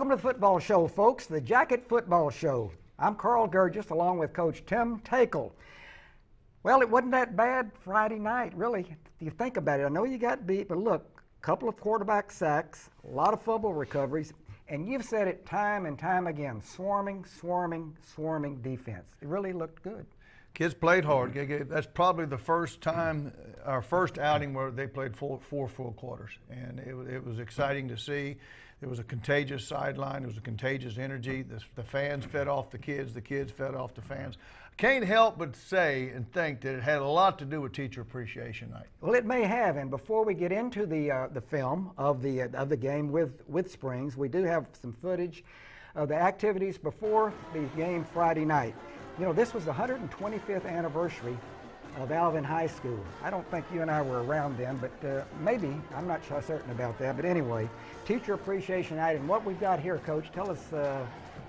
Welcome to the football show, folks, the Jacket Football Show. I'm Carl Gurgis, along with Coach Tim Takel. Well, it wasn't that bad Friday night, really, if you think about it. I know you got beat, but look, a couple of quarterback sacks, a lot of fumble recoveries, and you've said it time and time again, swarming defense. It really looked good. Kids played hard. That's probably the first time, our first outing where they played four full quarters, and it was exciting to see. There was a contagious sideline. There was a contagious energy. The fans fed off the kids fed off the fans. I can't help but say and think that it had a lot to do with Teacher Appreciation Night. Well, it may have, and before we get into the film of the game with Springs, we do have some footage of the activities before the game Friday night. You know, this was the 125th anniversary of Alvin High School. I don't think you and I were around then, but maybe. I'm not sure certain about that. But anyway, Teacher Appreciation Night, and what we've got here, Coach, tell us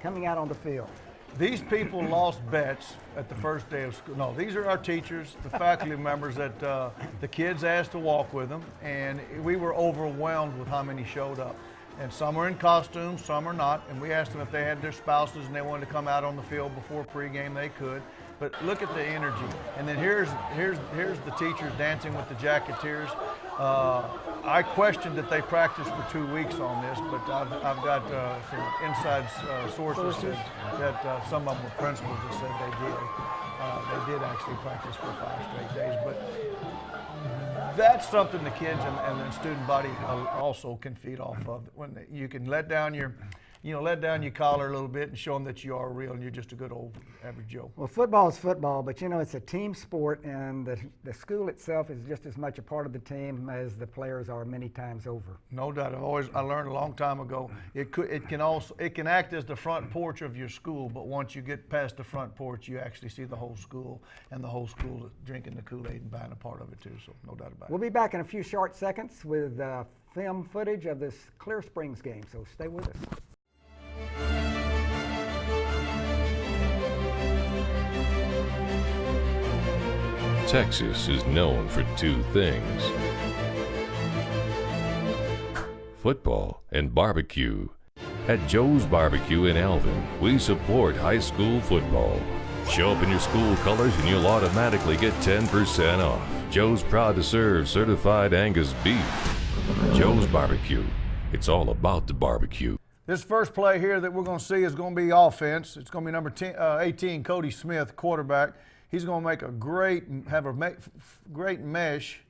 coming out on the field. These people lost bets at the first day of school. No, these are our teachers, the faculty members that the kids asked to walk with them, and we were overwhelmed with how many showed up. And some are in costumes, some are not, and we asked them if they had their spouses and they wanted to come out on the field before pregame, they could. But look at the energy. And then here's the teachers dancing with the Jacketeers. I questioned that they practiced for 2 weeks on this, but I've got some inside sources that some of them were principals that said they did. They did actually practice for 5 straight days. But that's something the kids and the student body also can feed off of. When you can let down your collar a little bit and show them that you are real and you're just a good old average Joe. Well, football is football, but you know, it's a team sport, and the school itself is just as much a part of the team as the players are many times over. No doubt. I learned a long time ago, it can act as the front porch of your school, but once you get past the front porch, you actually see the whole school, and the whole school drinking the Kool-Aid and buying a part of it too, so no doubt about it. We'll be back in a few short seconds with film footage of this Clear Springs game, so stay with us. Texas is known for 2 things: football and barbecue. At Joe's Barbecue in Alvin, we support high school football. Show up in your school colors and you'll automatically get 10% off. Joe's proud to serve certified Angus beef. Joe's Barbecue. It's all about the barbecue. This first play here that we're going to see is going to be offense. It's going to be number 18, Cody Smith, quarterback. He's going to make have a great mesh,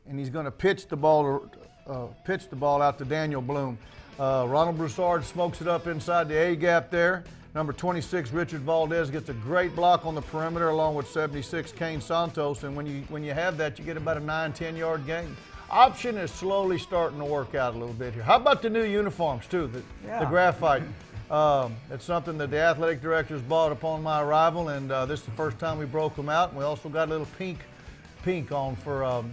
and he's going to pitch the ball out to Daniel Bloom. Ronald Broussard smokes it up inside the A gap there. Number 26, Richard Valdez, gets a great block on the perimeter along with 76, Kane Santos. And when you have that, you get about a 9-10 yard gain. Option is slowly starting to work out a little bit here. How about the new uniforms too, the graphite? It's something that the athletic directors bought upon my arrival, and this is the first time we broke them out. And we also got a little pink on for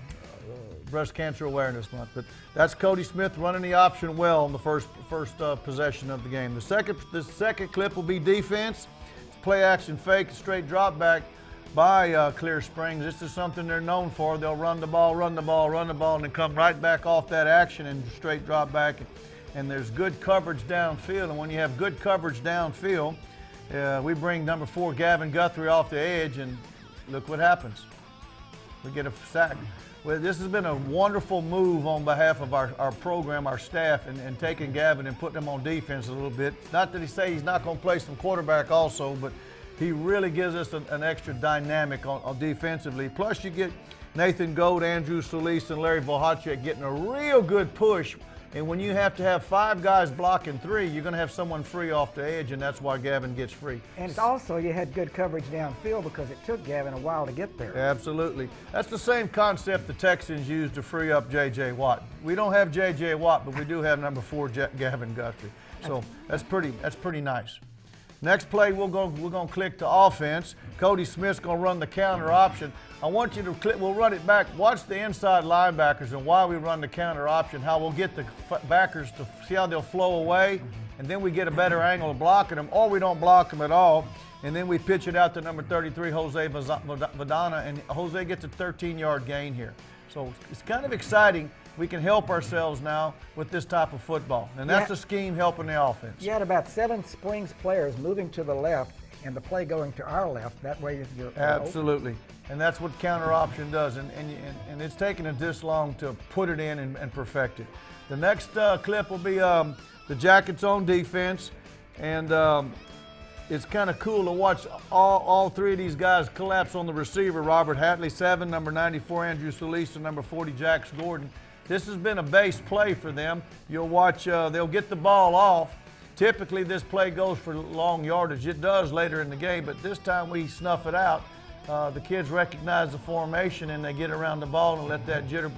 Breast Cancer Awareness Month. But that's Cody Smith running the option well on the first possession of the game. The second clip will be defense. It's play action fake, straight drop back by Clear Springs. This is something they're known for. They'll run the ball, and then come right back off that action and straight drop back. And there's good coverage downfield. And when you have good coverage downfield, we bring number 4, Gavin Guthrie, off the edge, and look what happens. We get a sack. Well, this has been a wonderful move on behalf of our program, our staff, and taking Gavin and putting him on defense a little bit. Not that he's not going to play some quarterback also, but he really gives us an extra dynamic on defensively. Plus, you get Nathan Gold, Andrew Solis, and Larry Vohacek getting a real good push. And when you have to have 5 guys blocking 3, you're going to have someone free off the edge, and that's why Gavin gets free. And it's also, you had good coverage downfield because it took Gavin a while to get there. Absolutely. That's the same concept the Texans used to free up J.J. Watt. We don't have J.J. Watt, but we do have number 4, Gavin Guthrie. So that's pretty nice. Next play, we're going to click to offense. Cody Smith's going to run the counter option. I want you to click, we'll run it back. Watch the inside linebackers and why we run the counter option, how we'll get the backers to see how they'll flow away, and then we get a better angle of blocking them, or we don't block them at all, and then we pitch it out to number 33, Jose Vadana, and Jose gets a 13-yard gain here. So it's kind of exciting we can help ourselves now with this type of football. And that's Yeah. the scheme helping the offense. You had about 7 Springs players moving to the left and the play going to our left. That way you're Absolutely. And that's what counter option does. And it's taken us this long to put it in and perfect it. The next clip will be the Jackets on defense. And it's kind of cool to watch all three of these guys collapse on the receiver. Robert Hatley, 7, number 94, Andrew Solis, and number 40, Jax Gordon. This has been a base play for them. You'll watch, they'll get the ball off. Typically, this play goes for long yardage. It does later in the game, but this time we snuff it out. The kids recognize the formation and they get around the ball and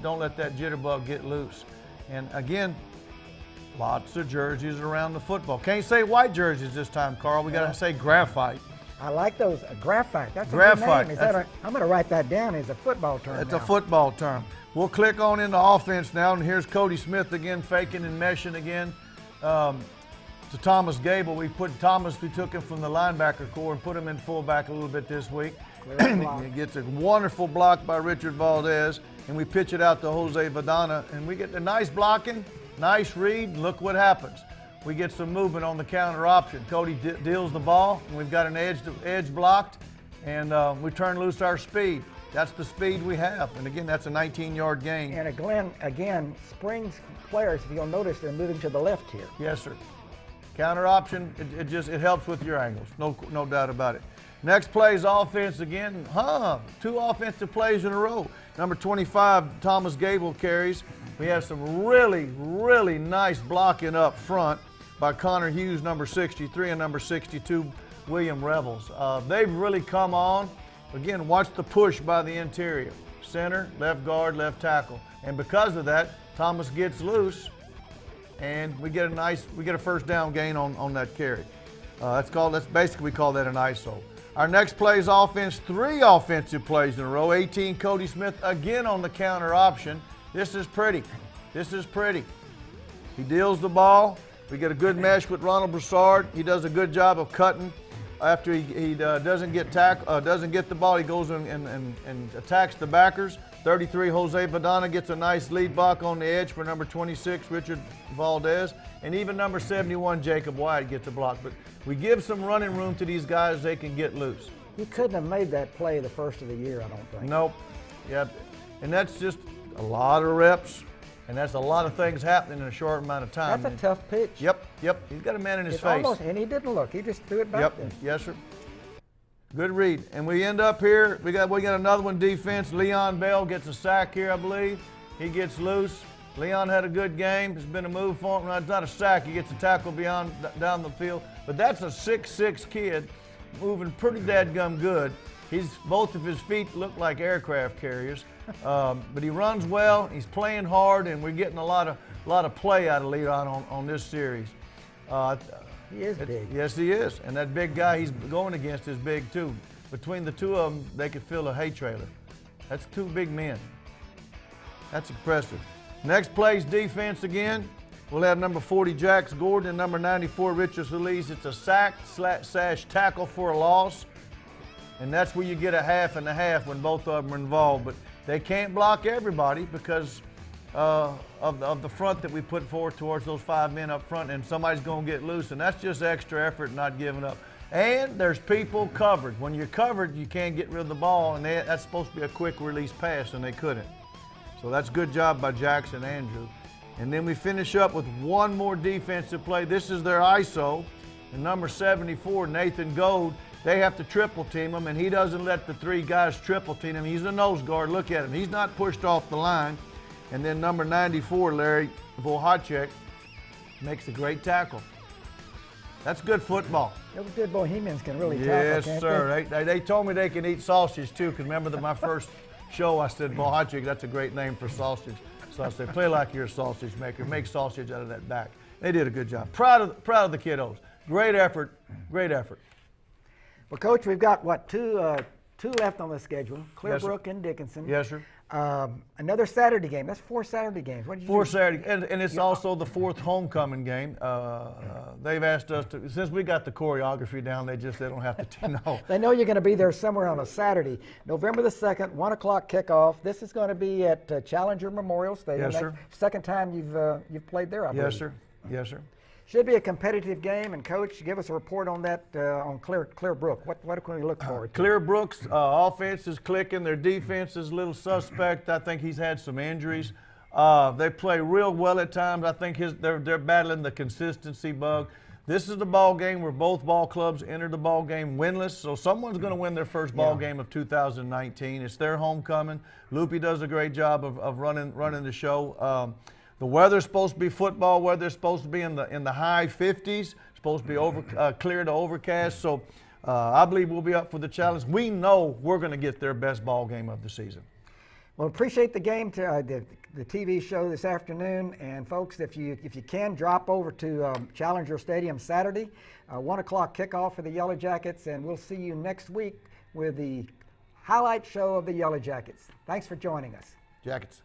don't let that jitterbug get loose. And again, lots of jerseys around the football. Can't say white jerseys this time, Carl. We got to say graphite. I like those. Graphite. That's a Graphite. good name. I'm going to write that down as a football term. That's now. a football term. We'll click on into offense now, and here's Cody Smith again, faking and meshing again to Thomas Gable. We took him from the linebacker core and put him in fullback a little bit this week. He gets a wonderful block by Richard Valdez, and we pitch it out to Jose Vadana, and we get the nice blocking, nice read, and look what happens. We get some movement on the counter option. Cody deals the ball, and we've got an edge blocked, and we turn loose our speed. That's the speed we have, and again, that's a 19-yard gain. And again, Springs players, if you'll notice, they're moving to the left here. Yes, sir. Counter option, it helps with your angles, no doubt about it. Next play is offense again. 2 offensive plays in a row. Number 25, Thomas Gable carries. We have some really, really nice blocking up front by Connor Hughes, number 63, and number 62, William Revels. They've really come on. Again, watch the push by the interior. Center, left guard, left tackle. And because of that, Thomas gets loose, and we get a first down gain on that carry. That's basically, we call that an ISO. Our next play is offense, 3 offensive plays in a row. 18, Cody Smith, again on the counter option. This is pretty. He deals the ball. We get a good mesh with Ronald Broussard. He does a good job of cutting. After he doesn't get the ball, he goes and attacks the backers. 33, Jose Vadana gets a nice lead block on the edge for number 26, Richard Valdez. And even number 71, Jacob White, gets a block. But we give some running room to these guys, they can get loose. You couldn't have made that play the first of the year, I don't think. Nope. Yep. And that's just a lot of reps, and that's a lot of things happening in a short amount of time. That's a tough pitch. Yep. He's got a man in his It's face. almost, and he didn't look. He just threw it back there. Yes, sir. Good read. And we end up here. We got another one defense. Leon Bell gets a sack here, I believe. He gets loose. Leon had a good game. It's been a move for him. No, it's not a sack. He gets a tackle down the field. But that's a 6'6" kid moving pretty dadgum good. Both of his feet look like aircraft carriers. But he runs well. He's playing hard, and we're getting a lot of play out of Leon on this series. He is big. Yes, he is. And that big guy he's going against is big, too. Between the two of them, they could fill a hay trailer. That's 2 big men. That's impressive. Next play's defense again. We'll have number 40, Jax Gordon, and number 94, Richard Solis. It's a sack / tackle for a loss. And that's where you get a half and a half when both of them are involved. But they can't block everybody because of the front that we put forward towards those 5 men up front, and somebody's going to get loose, and that's just extra effort, not giving up. And there's people covered. When you're covered, you can't get rid of the ball, and that's supposed to be a quick release pass, and they couldn't. So that's a good job by Jackson Andrew. And then we finish up with one more defensive play. This is their ISO, and number 74, Nathan Gold. They have to triple team him, and he doesn't let the 3 guys triple team him. He's a nose guard. Look at him. He's not pushed off the line. And then number 94, Larry Vohacek, makes a great tackle. That's good football. Those good Bohemians can really tackle, Yes, can't sir. They told me they can eat sausage, too, because remember my first show, I said, Vohacek, that's a great name for sausage. So I said, play like you're a sausage maker. Make sausage out of that back. They did a good job. Proud of the kiddos. Great effort. Well, Coach, we've got, two left on the schedule, Clearbrook sir. and Dickinson. Yes, sir. Another Saturday game. That's 4 Saturday games. What did you Four do? Saturday, and it's also the 4th homecoming game. They've asked us to, since we got the choreography down, they don't have to know. They know you're going to be there somewhere on a Saturday, November the 2nd, 1 o'clock kickoff. This is going to be at Challenger Memorial Stadium. Yes, sir. That's second time you've played there, I believe. Yes, sir. Yes, sir. Should be a competitive game. And Coach, give us a report on that on Clear Brook. What can we look forward to? Clear Brooks' offense is clicking. Their defense is a little suspect. I think he's had some injuries. They play real well at times. I think they're battling the consistency bug. This is the ball game where both ball clubs enter the ball game winless. So someone's going to win their first ball game of 2019. It's their homecoming. Loopy does a great job of running the show. The weather's supposed to be football weather. It's supposed to be in the high 50s. It's supposed to be clear to overcast. So I believe we'll be up for the challenge. We know we're going to get their best ball game of the season. Well, appreciate the game, the TV show this afternoon. And folks, if you can, drop over to Challenger Stadium Saturday, 1 o'clock kickoff for the Yellow Jackets. And we'll see you next week with the highlight show of the Yellow Jackets. Thanks for joining us. Jackets.